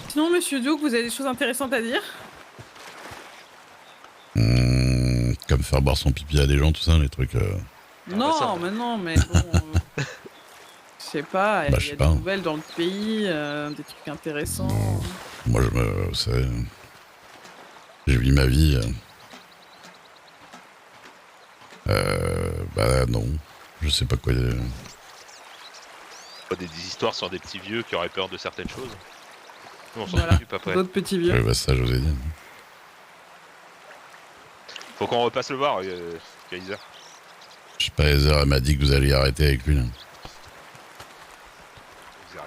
Sinon, monsieur Duke, vous avez des choses intéressantes à dire? Comme faire boire son pipi à des gens, tout ça, les trucs. Non, mais non, mais bon. Je sais pas, Bah, il je y sais a des pas. nouvelles dans le pays, des trucs intéressants. Moi, j'ai vu ma vie. Bah, non. Je sais pas quoi. Pas des histoires sur des petits vieux qui auraient peur de certaines choses. Nous, on s'en Voilà, occupe après. d'autres petits vieux. Bah, ça, je vous ai dit. Faut qu'on repasse le voir, Kaiser. Je sais pas, Heather, elle m'a dit que vous alliez arrêter avec lui, là. Vous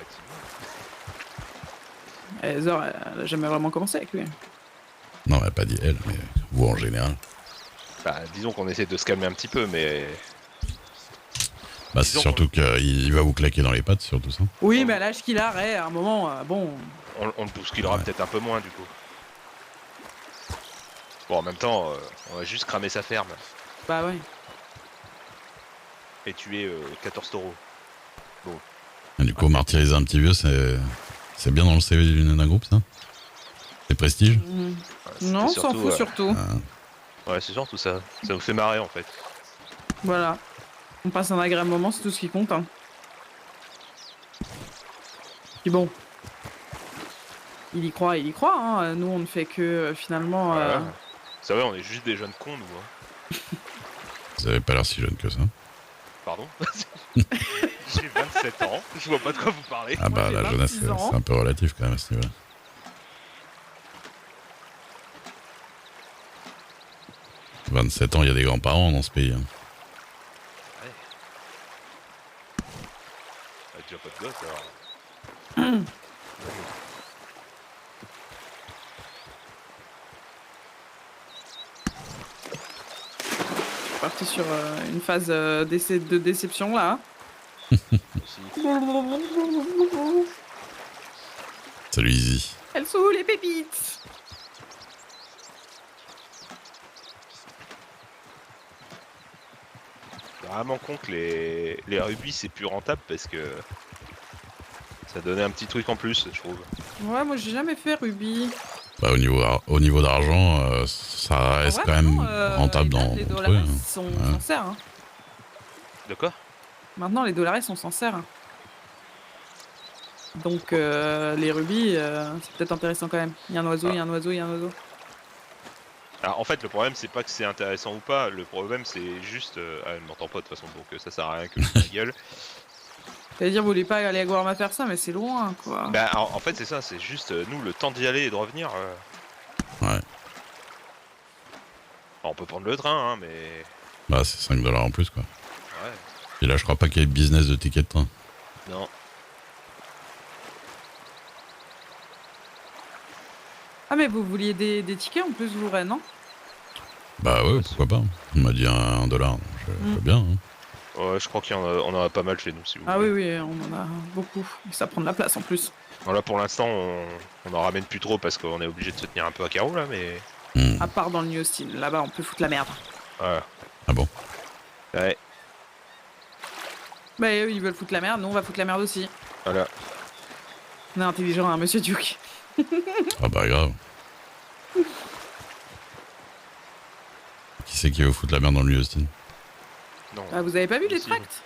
arrêtez. Zor, elle a jamais vraiment commencé avec lui. Non, elle a pas dit elle, mais vous en général. Bah, disons qu'on essaie de se calmer un petit peu, mais... Bah, c'est surtout qu'il va vous claquer dans les pattes, surtout ça. Oui, mais à l'âge qu'il a, à un moment, bon. On le bousculera peut-être un peu moins, du coup. Bon, en même temps, on va juste cramer sa ferme. Bah ouais. Et tuer 14 taureaux. Et du coup, martyriser un petit vieux, c'est bien dans le CV d'un groupe, ça. C'est prestige. Non, on s'en fout surtout. Ouais, c'est surtout ça. Ça nous fait marrer, en fait. Voilà. On passe un agréable moment, c'est tout ce qui compte. Hein. Puis bon. Il y croit. Hein. Nous, on ne fait que, finalement... C'est vrai, on est juste des jeunes cons, nous. Hein. Vous avez pas l'air si jeune que ça. Pardon. J'ai 27 ans, je vois pas de quoi vous parlez. Ah bah, la jeunesse, c'est un peu relatif, quand même, à ce niveau-là. 27 ans, il y a des grands-parents dans ce pays. Hein. Ouais. Tu as pas de gosse, alors. Parti sur une phase de déception, là. Salut, Izzy. Elles sont où, les pépites? Vraiment con que les rubis c'est plus rentable parce que ça donnait un petit truc en plus, je trouve. Ouais, moi j'ai jamais fait Ruby. Bah, au niveau d'argent, ça reste quand même rentable dans les mon dollars, truc. on s'en sert. Hein. De quoi? Maintenant, les dollars, on s'en sert. Hein. Donc, les rubis, c'est peut-être intéressant quand même. Il y a un oiseau, il y a un oiseau, il y a un oiseau. Alors en fait, le problème c'est pas que c'est intéressant ou pas, le problème c'est juste. Ah, elle m'entend pas de toute façon, donc ça sert à rien que je ma gueule. J'allais dire, vous voulez pas aller à Guarma faire ça, mais c'est loin, quoi. Bah, en fait, c'est ça, c'est juste nous le temps d'y aller et de revenir. Ouais. Alors, on peut prendre le train, hein, mais. Bah, c'est 5 $ en plus, quoi. Ouais. Et là, je crois pas qu'il y ait de business de ticket de train. Non. Ah, mais vous vouliez des tickets en plus, vous, Rennes, non? Bah ouais, pourquoi pas. On m'a dit $1, donc je veux bien. Hein. Ouais, je crois qu'on en a pas mal chez nous, si vous Ah voulez. oui, on en a beaucoup. Et ça prend de la place en plus. Voilà, pour l'instant, on en ramène plus trop parce qu'on est obligé de se tenir un peu à carreau là, mais. À part dans le New Austin, là-bas, on peut foutre la merde. Voilà. Ah bon? Ouais, Bah, eux, ils veulent foutre la merde, nous, on va foutre la merde aussi. voilà. On est intelligent, hein, monsieur Duke. Ah bah grave. Qui c'est qui veut foutre la merde dans le Austin? Non. Ah, vous avez pas vu les Ici. tracts?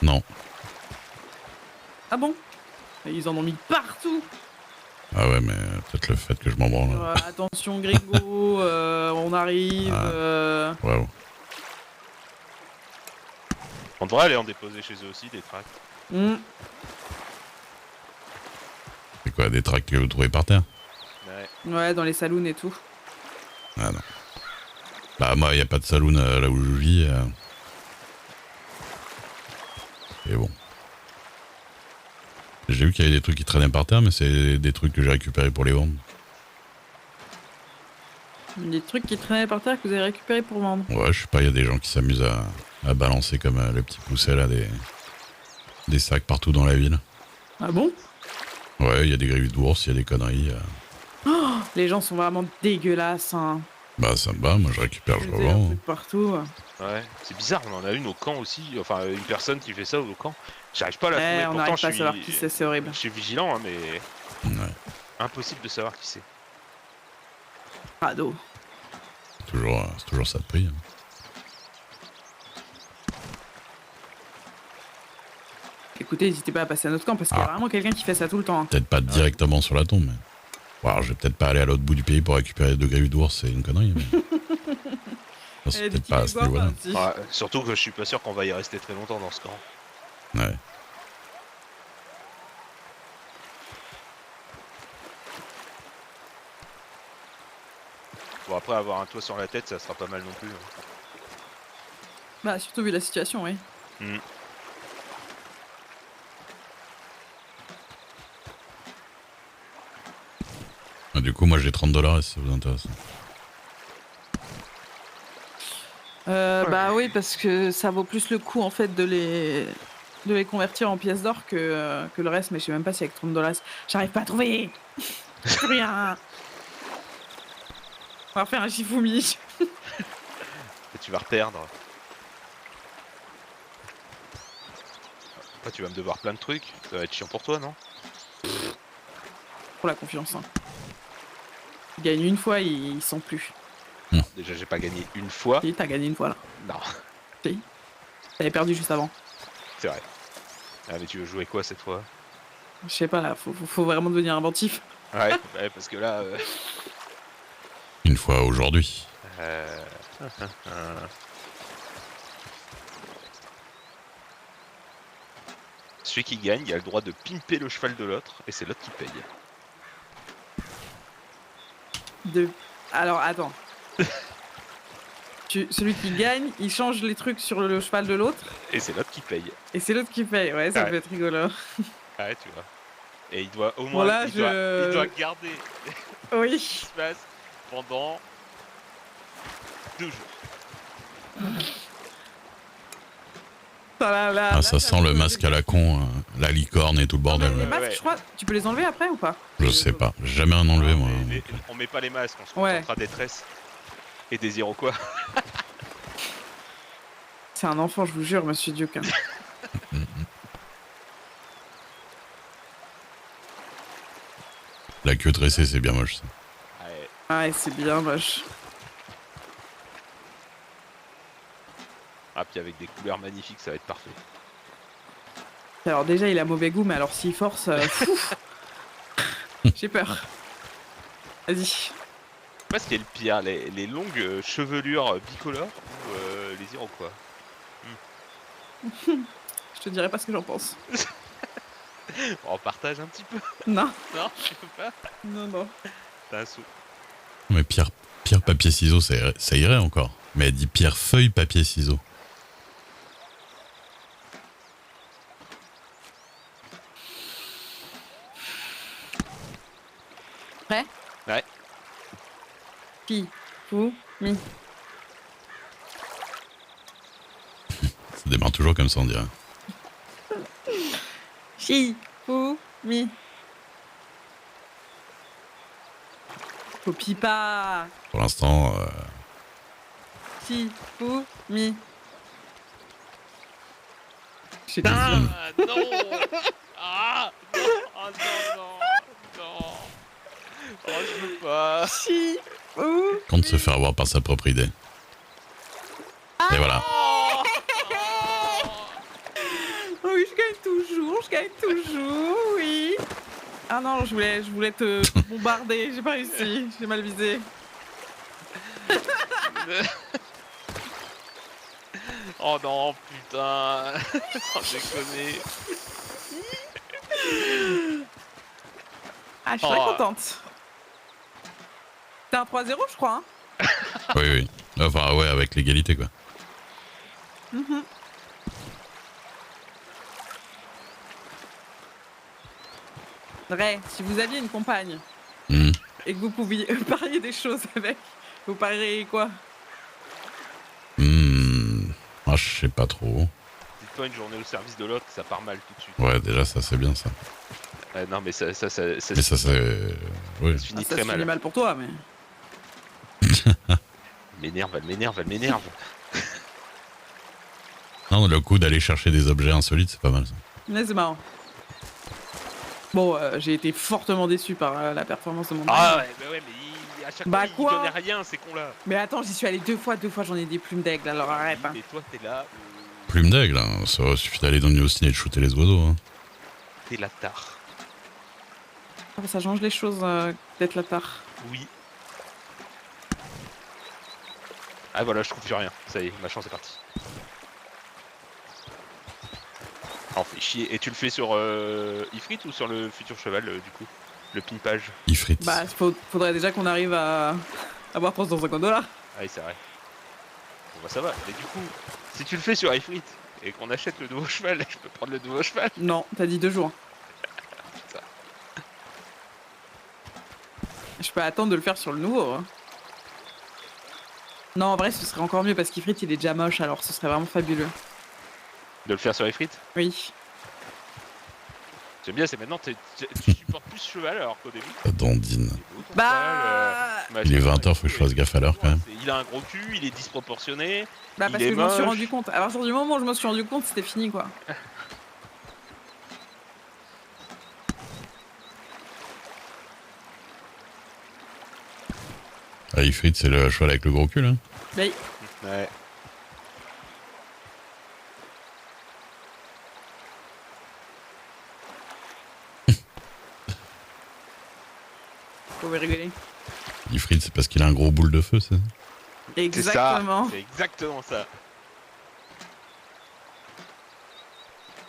Non. Ah bon? Ils en ont mis partout. Ah ouais, mais peut-être le fait que je m'en branle. Attention Grégo, on arrive. Wow. On devrait aller en déposer chez eux aussi des tracts. C'est quoi, des tracts que vous trouvez par terre? Ouais. Ouais, dans les saloons et tout. Ah non. Bah moi, il n'y a pas de saloon là où je vis. Et bon. J'ai vu qu'il y avait des trucs qui traînaient par terre, mais c'est des trucs que j'ai récupérés pour les vendre. Des trucs qui traînaient par terre que vous avez récupérés pour vendre. Ouais, je sais pas, il y a des gens qui s'amusent à balancer comme les petits poussets là, des sacs partout dans la ville. Ah bon? Ouais, il y a des griffes d'ours, il y a des conneries. Oh, les gens sont vraiment dégueulasses. Hein. Bah ça me va, moi je récupère, je revends. Partout. Ouais. C'est bizarre, on en a une au camp aussi. Enfin, une personne qui fait ça au camp. J'arrive pas à la trouver. On Pourtant, n'arrive pas à savoir qui c'est horrible. Je suis vigilant, hein, mais. Ouais. Impossible de savoir qui c'est. Radeau. C'est toujours ça de prix. Hein. Écoutez, n'hésitez pas à passer à notre camp parce qu'il y a vraiment quelqu'un qui fait ça tout le temps. Hein. Peut-être pas directement sur la tombe, mais... Bon, alors, je vais peut-être pas aller à l'autre bout du pays pour récupérer 2 griffes d'ours, c'est une connerie, mais... Ça, c'est peut-être pas à ce niveau-là. Ouais, surtout que je suis pas sûr qu'on va y rester très longtemps dans ce camp. Ouais. Bon, après avoir un toit sur la tête, ça sera pas mal non plus. Hein. Bah, surtout vu la situation, oui. Mm. Ah, du coup, moi j'ai $30 si ça vous intéresse. Bah oui, parce que ça vaut plus le coup en fait de les convertir en pièces d'or que le reste, mais je sais même pas si avec $30. J'arrive pas à trouver. Plus rien. On va faire un Shifumi. Et tu vas reperdre. Après, tu vas me devoir plein de trucs. Ça va être chiant pour toi, non? Pour la confiance. Hein. Ils gagnent une fois, ils sont plus. Déjà, j'ai pas gagné une fois. Si, t'as gagné une fois là. Non, Si. T'avais perdu juste avant. c'est vrai. Ah, mais tu veux jouer quoi cette fois? Je sais pas, là, faut vraiment devenir inventif. Ouais, ouais, parce que là... Une fois aujourd'hui. Celui qui gagne, il a le droit de pimper le cheval de l'autre, et c'est l'autre qui paye. Alors, attends. Celui qui gagne, il change les trucs sur le cheval de l'autre, Et c'est l'autre qui paye. et c'est l'autre qui paye. Ouais, ça Ouais. peut être rigolo. Ouais, tu vois. Et il doit au Bon, moins... là, il doit garder Oui. ce qui se passe pendant 2 jours. Ah, ça sent le masque à la con, la licorne et tout le bordel. Les Ouais. masques, Ouais. je crois, tu peux les enlever après ou pas? Je sais pas, j'ai jamais rien enlevé moi. On met pas les masques, on se Ouais. concentrera des tresses et des Iroquois. C'est un enfant, je vous jure, monsieur Duke. La queue tressée, c'est bien moche ça. Ouais. Ouais, c'est bien moche. Ah, puis avec des couleurs magnifiques, ça va être parfait. Alors déjà, il a mauvais goût, mais alors s'il force... J'ai peur. Vas-y. Je sais pas ce qui est le pire, les longues chevelures bicolores ou les Iroquois. Je te dirai pas ce que j'en pense. On partage un petit peu. Non. Non, tu peux pas. Non, non. T'as un sou. Mais pierre, papier, ciseaux, ça irait encore. Mais elle dit pierre, feuille, papier, ciseaux. Prêt? Ouais. Pi, fou, mi. Ça démarre toujours comme ça, on dirait. Chi, fou, mi. Copie pas. Pour l'instant, Chi, fou, mi. J'ai dit Ah non. Ah non. Oh non, non, non. Oh, je veux pas. chi, fou. compte se faire avoir par sa propre idée. Et voilà. Oh. Oh oui, je gagne toujours, oui. Ah non, je voulais te bombarder, j'ai pas réussi, j'ai mal visé. Oh non, putain. Sans déconner. Ah, je suis très Oh. contente. T'es un 3-0, je crois. Hein. Oui, oui. Enfin, ouais, avec l'égalité, quoi. Ray, si vous aviez une compagne Hmm. et que vous pouviez parier des choses avec, vous parieriez quoi? Ah, je sais pas trop. Dites-toi une journée au service de l'autre, ça part mal tout de suite. Ouais, déjà, ça, c'est bien, ça. Non, mais ça Mais ça, c'est... Oui. se finit Ça très se mal. finit mal pour toi, mais... Elle m'énerve. Non, le coup d'aller chercher des objets insolites, c'est pas mal, ça. Mais c'est marrant. Bon, j'ai été fortement déçu par la performance de mon mari. Ah ouais, mais à chaque Bah, fois, quoi ils donnaient rien, ces cons-là. Mais attends, j'y suis allée 2 fois, j'en ai des plumes d'aigle, alors arrête. Oui, Hein. mais toi, t'es là. Plume d'aigle, hein. Ça suffit d'aller dans le Néocine et de shooter les oiseaux. Hein. T'es la tare. Ah, ça change les choses d'être la tare. Oui. Ah voilà, je trouve plus rien. Ça y est, ma chance est partie. Ah, on fait chier. Et tu le fais sur Ifrit ou sur le futur cheval, du coup? Le pimpage? Ifrit. Bah, faudrait déjà qu'on arrive à avoir 350 $. Ah oui, c'est vrai. Bon bah ça va. Mais du coup, si tu le fais sur Ifrit et qu'on achète le nouveau cheval, je peux prendre le nouveau cheval. Non, t'as dit 2 jours. Putain. Je peux attendre de le faire sur le nouveau. Hein. Non, en vrai, ce serait encore mieux parce qu'Ifrit, il est déjà moche, alors ce serait vraiment fabuleux. De le faire sur Ifrit? Oui. J'aime bien, c'est maintenant, tu supportes plus ce cheval alors qu'au début. La dandine. Il est beau, ton Bah... cheval, Il est machin, 20h, faut que je fasse gaffe à l'heure quand même. Il a un gros cul, il est disproportionné. Bah Il parce est que je m'en suis moche. rendu compte. À partir du moment où je me suis rendu compte, c'était fini quoi. Ah, Ifrit, c'est le cheval avec le gros cul, là. Mais Ouais. faut rigoler. Ifrit, c'est parce qu'il a un gros boule de feu, c'est ça? Exactement. C'est exactement ça.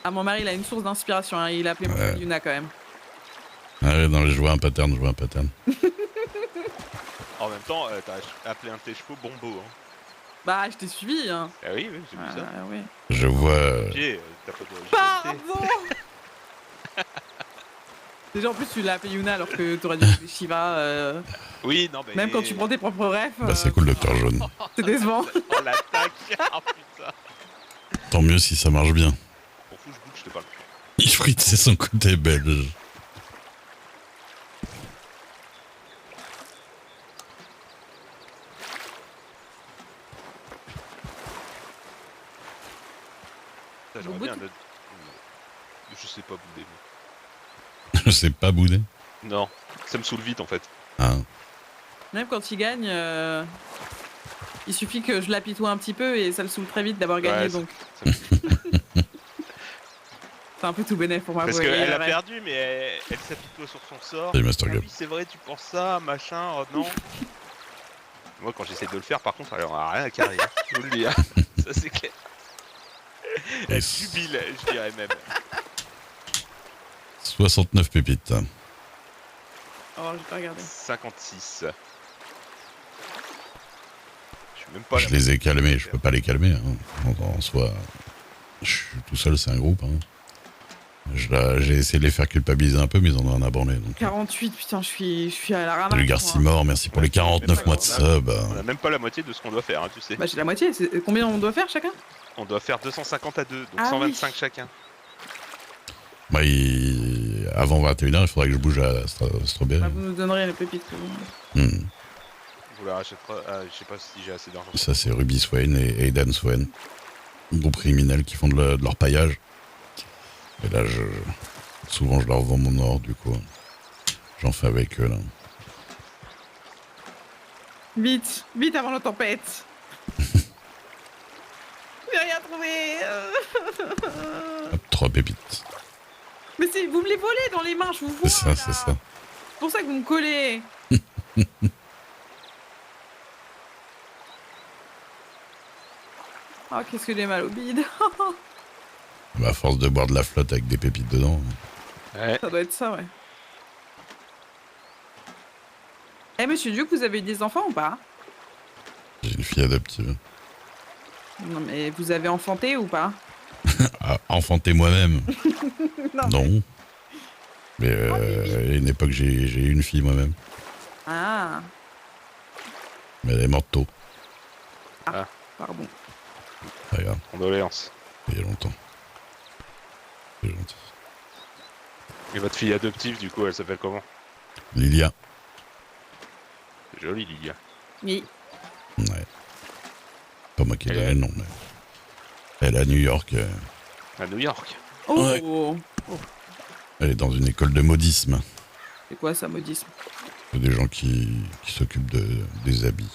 Ah, mon mari, il a une source d'inspiration. Hein. Il a appelé mon Ouais. fille Yuna quand même. Ah ouais, non, je vois un pattern, En même temps, t'as appelé un de tes chevaux Bombo. Hein. Bah, je t'ai suivi. Hein. Ah oui, oui, j'ai vu ça. Oui. Je vois... Pied, t'as pas de Pardon. Déjà, en plus, tu l'as appelé Yuna alors que t'aurais dû appeler Shiva. Oui, non, mais. Même quand tu prends tes propres refs. Bah, c'est cool, Docteur Jaune. C'est décevant. Oh l'attaque. Oh putain. Tant mieux si ça marche bien. Bon, fou, je bouge, je te parle plus. Ifrit, c'est son côté belge. Ça, j'aurais Au bout bien de- le. Je sais pas bouder. moi. Je sais pas bouder. Non, ça me saoule vite en fait. Ah. Même quand il gagne, il suffit que je l'apitoie un petit peu et ça le saoule très vite d'avoir gagné. Ouais, Donc, Ça me saoule. c'est un peu tout bénéf pour moi. Parce vous voyez, qu'elle a ouais. perdu, mais elle s'apitoie sur son sort. Salut, Master Ah Gab. oui, c'est vrai, tu penses ça, machin, oh non. Moi, quand j'essaie de le faire, par contre, elle en a rien à carrer. Hein. Je vous le dis, hein. Ça c'est clair. Elle Yes. jubile, je dirais même. 69 pépites. Oh, j'ai pas regardé. 56. Je suis même pas Je là. les ai calmés, je peux pas les calmer. Hein. En soi, je suis tout seul, c'est un groupe. Hein. J'ai essayé de les faire culpabiliser un peu, mais ils en ont un à branler. Donc. 48, putain, je suis à la ramasse. Salut moi. Garcimore, merci pour les 49 mois de sub. On a même pas la moitié de ce qu'on doit faire, hein, tu sais. Bah, j'ai la moitié. Combien on doit faire chacun? On doit faire 250 à 2, donc Ah 125 oui. chacun. Bah, avant 21h, il faudrait que je bouge à Strawberry. Bah, vous nous donnerez les pépites. Vous la rachèterez. Ah, je sais pas si j'ai assez d'argent. Ça, c'est Ruby Swain et Aidan Swain. Groupe criminel qui font de leur paillage. Et là, souvent, je leur vends mon or, du coup. J'en fais avec eux, là. Vite, vite avant la tempête. J'ai rien trouvé. Hop, 3 pépites. Mais vous me les volez dans les mains, je vous vois. C'est ça, là. c'est ça. C'est pour ça que vous me collez. Oh, qu'est-ce que j'ai mal au bide. Bah, à force de boire de la flotte avec des pépites dedans. Ouais. Ça doit être ça, ouais. Eh, monsieur Duke, vous avez eu des enfants ou pas? J'ai une fille adoptive. Non, mais vous avez enfanté ou pas? Ah, enfanté moi-même. Non. Non. Mais à une époque, j'ai eu une fille moi-même. Ah, Mais elle est morte tôt. pardon. Regarde, Condoléances. il y a longtemps. C'est gentil. Et votre fille adoptive, du coup, elle s'appelle comment? Lilia. C'est joli, Lilia. Oui. Ouais. Pas moi qui ai Elle donné est- le nom, mais. Elle est à New York. À New York. Oh, Ouais. oh. Elle est dans une école de modisme. C'est quoi ça, modisme? C'est des gens qui s'occupent des habits.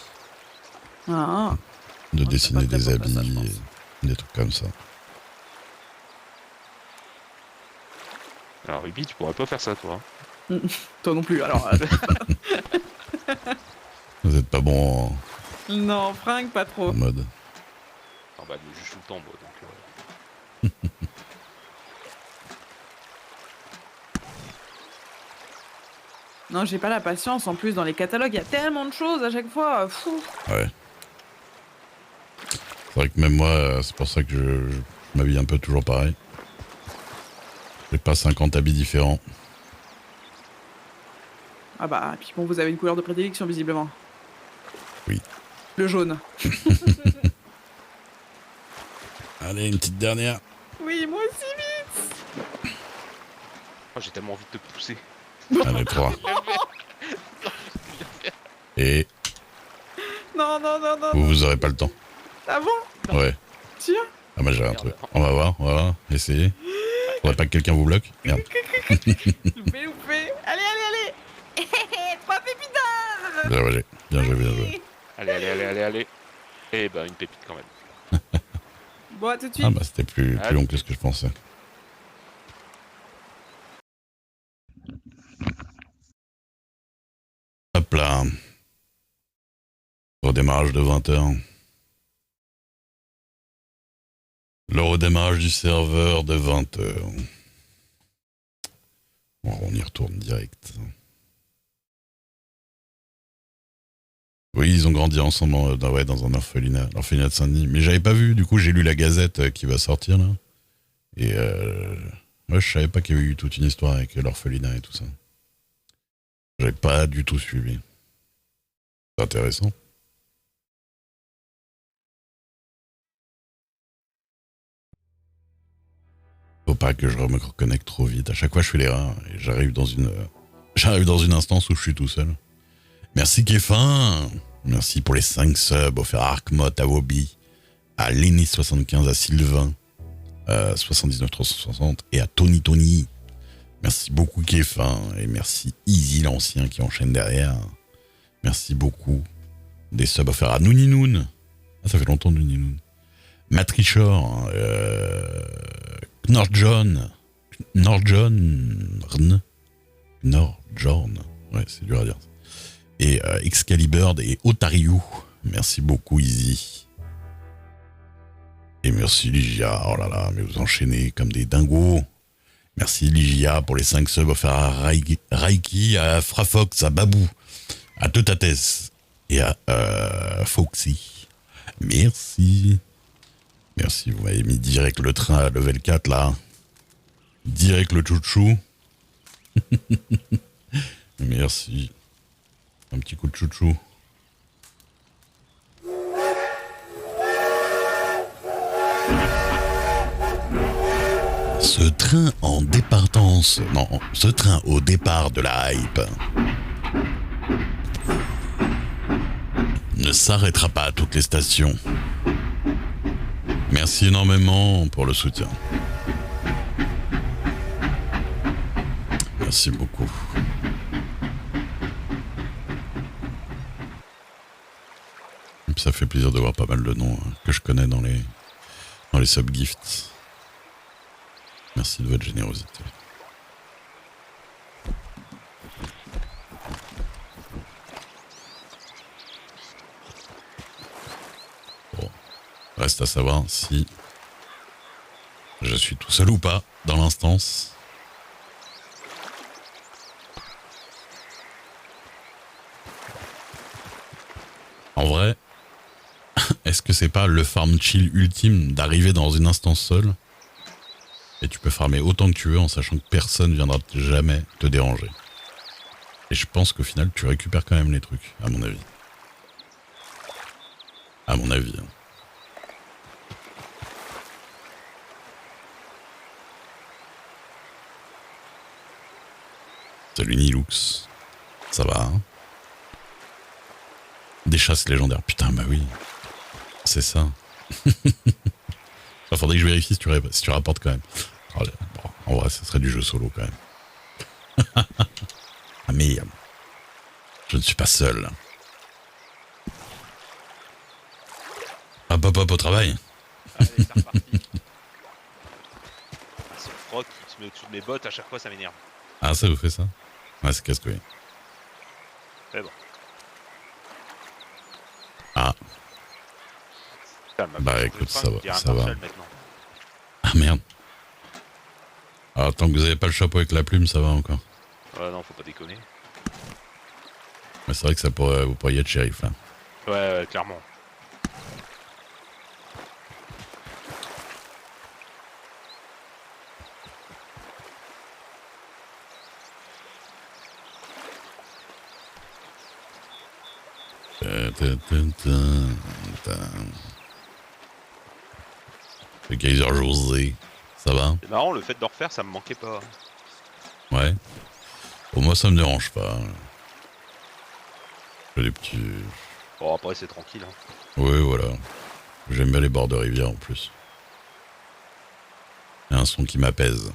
Ah, De Ouais, c'est dessiner pas très des propre à ça, habits, je pense. et des trucs comme ça. Alors, Ruby, tu pourrais pas faire ça, toi. toi non plus, alors. Vous êtes pas bon Non, fringue, pas en trop. mode. Ah bah, je joue tout le temps, moi, donc... Non, j'ai pas la patience. En plus, dans les catalogues, il y a tellement de choses à chaque fois. Fou. Ouais. C'est vrai que même moi, c'est pour ça que je m'habille un peu toujours pareil. J'ai pas 50 habits différents. Ah bah, puis bon, vous avez une couleur de prédilection, visiblement. Oui. Le jaune. Allez, une petite dernière. Oui, moi aussi, vite. Oh, j'ai tellement envie de te pousser. Allez, 3. Et Non, non, non, non. vous aurez pas le temps. Ah bon? Ouais. Sûr? Ah bah j'ai un Merde. truc. On va voir, voilà. Essayez. Faudrait pas que quelqu'un vous bloque. Merde. Loupé, loupé. Allez, allez, allez. 3 pépiteurs. Bien joué, bien joué, bien joué. Allez. Eh ben, une pépite quand même. Bon, à tout de suite. Ah bah c'était plus long que ce que je pensais. Hop là. Redémarrage de 20h. Le redémarrage du serveur de 20h. Bon, on y retourne direct. Oui, ils ont grandi ensemble dans un orphelinat, l'orphelinat de Saint-Denis. Mais j'avais pas vu, du coup j'ai lu la Gazette qui va sortir là. Et moi je savais pas qu'il y avait eu toute une histoire avec l'orphelinat et tout ça. J'avais pas du tout suivi. C'est intéressant. Faut pas que je me reconnecte trop vite. À chaque fois je fais l'erreur et j'arrive dans une instance où je suis tout seul. Merci Kéfin. Merci pour les 5 subs offerts à Arkmot, à Wobby, à Lenny75, à Sylvain, 79360 et à Tony. Merci beaucoup Kéfin et merci Easy l'ancien qui enchaîne derrière. Merci beaucoup. Des subs offerts à Nouninoun. Ah, ça fait longtemps Nouninoun. Matrichor, Knorjon, ouais c'est dur à dire. Et Excalibur et Otariou. Merci beaucoup Easy. Et merci Ligia. Oh là là, mais vous enchaînez comme des dingos. Merci Ligia pour les 5 subs offerts à Raiki, à Frafox, à Babou, à Tetates et à Foxy. Merci. Merci, vous m'avez mis direct le train à level 4 là. Direct le chouchou. Merci. Un petit coup de chouchou. Ce train en départance, non, ce train au départ de la hype ne s'arrêtera pas à toutes les stations. Merci énormément pour le soutien. Merci beaucoup. Ça fait plaisir de voir pas mal de noms que je connais dans les subgifts. Merci de votre générosité. Bon, reste à savoir si je suis tout seul ou pas dans l'instance. En vrai, est-ce que c'est pas le farm chill ultime d'arriver dans une instance seule et tu peux farmer autant que tu veux en sachant que personne viendra jamais te déranger. Et je pense qu'au final tu récupères quand même les trucs, à mon avis. À mon avis. Hein. Salut Nilux. Ça va hein? Des chasses légendaires. Putain bah oui. C'est ça. Faudrait que je vérifie si tu rapportes quand même. Bon, en vrai, ce serait du jeu solo quand même. Ah merde. Je ne suis pas seul. Hop hop hop au travail. Allez, c'est reparti. Ce froc qui se met au-dessus de mes bottes, à chaque fois ça m'énerve. Ah ça vous fait ça? Ouais c'est casse-couille. Mais bon. Ah. Putain, ma Bah petite écoute fringue, ça on dirait va, un ça va. Marshall, maintenant. Ah merde. Alors tant que vous avez pas le chapeau avec la plume ça va encore. Ouais non faut pas déconner. Mais c'est vrai que ça pourrait, vous pourriez être shérif là. Ouais clairement. Le Kaiser José, ça va? C'est marrant, le fait de refaire ça me manquait pas. Ouais. Pour moi ça me dérange pas. Je fais des petits... Bon après c'est tranquille. Hein. Oui voilà. J'aime bien les bords de rivière en plus. Il y a un son qui m'apaise.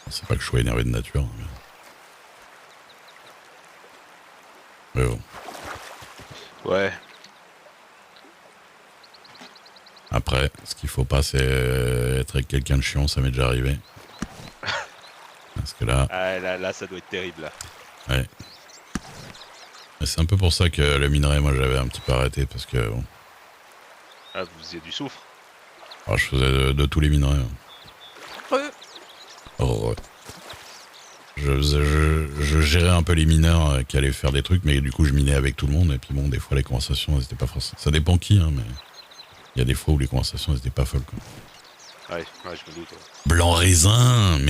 C'est pas que je sois énervé de nature. Mais bon. Ouais. Après, ce qu'il faut pas, c'est être avec quelqu'un de chiant, ça m'est déjà arrivé. Parce que là, Ah, là ça doit être terrible là. ouais. Et c'est un peu pour ça que le minerai, moi, j'avais un petit peu arrêté, parce que bon, Ah vous faisiez du soufre. alors, je faisais de tous les minerais. Oh, ouais. Je gérais un peu les mineurs qui allaient faire des trucs, mais du coup, je minais avec tout le monde. Et puis bon, des fois, les conversations, elles étaient pas forcément... Ça dépend qui, hein, mais il y a des fois où les conversations, elles étaient pas folles, quoi. Ouais, je me doute. Ouais. Blanc raisin, merde.